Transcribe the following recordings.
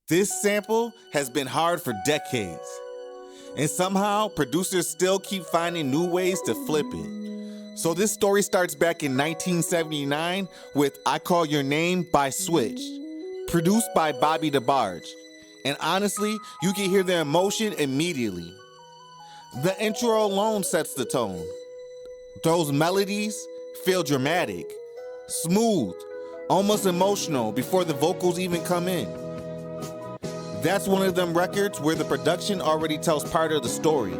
This sample has been hard for decades, and somehow producers still keep finding new ways to flip it. So this story starts back in 1979 with I Call Your Name by Switch, produced by Bobby DeBarge. And honestly, you can hear the emotion immediately. The intro alone sets the tone. Those melodies feel dramatic, smooth, almost emotional before the vocals even come in. That's one of them records where the production already tells part of the story.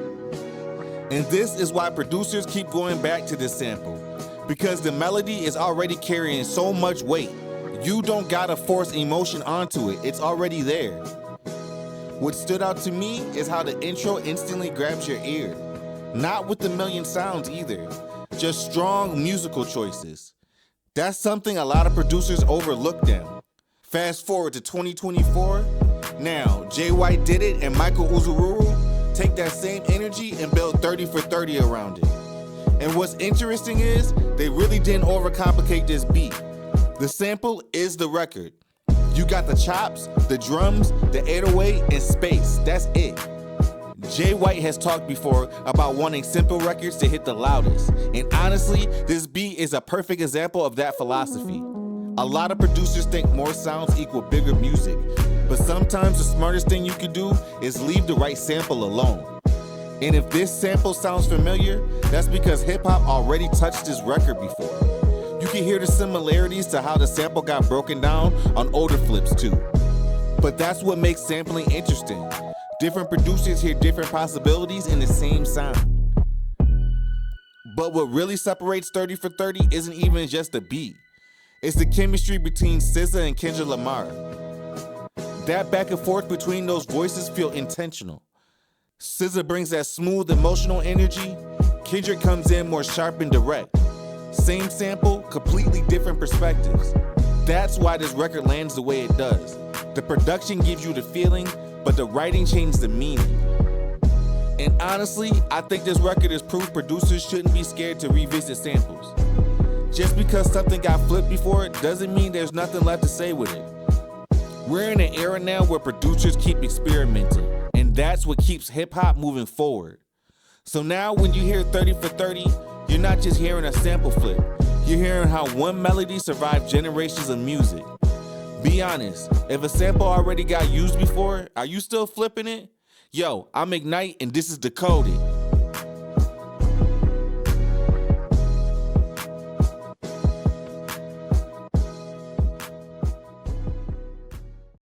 And this is why producers keep going back to this sample, because the melody is already carrying so much weight. You don't gotta force emotion onto it, it's already there. What stood out to me is how the intro instantly grabs your ear. Not with the million sounds either, just strong musical choices. That's something a lot of producers overlook now. Fast forward to 2024, now Jay White did it and Michael Uzururu take that same energy and build 30 for 30 around it. And what's interesting is they really didn't overcomplicate this beat. The sample is the record. You got the chops, the drums, the 808, and space. That's it. Jay White has talked before about wanting simple records to hit the loudest. And honestly, this beat is a perfect example of that philosophy. A lot of producers think more sounds equal bigger music, but sometimes the smartest thing you can do is leave the right sample alone. And if this sample sounds familiar, that's because hip-hop already touched this record before. You can hear the similarities to how the sample got broken down on older flips too. But that's what makes sampling interesting. Different producers hear different possibilities in the same sound. But what really separates 30 for 30 isn't even just the beat. It's the chemistry between SZA and Kendrick Lamar. That back and forth between those voices feel intentional. SZA brings that smooth, emotional energy. Kendrick comes in more sharp and direct. Same sample, completely different perspectives. That's why this record lands the way it does. The production gives you the feeling, but the writing changes the meaning. And honestly, I think this record is proof producers shouldn't be scared to revisit samples. Just because something got flipped before doesn't mean there's nothing left to say with it. We're in an era now where producers keep experimenting, and that's what keeps hip-hop moving forward. So now when you hear 30 for 30, you're not just hearing a sample flip. You're hearing how one melody survived generations of music. Be honest, if a sample already got used before, are you still flipping it? Yo, I'm Ignite and this is Decoded.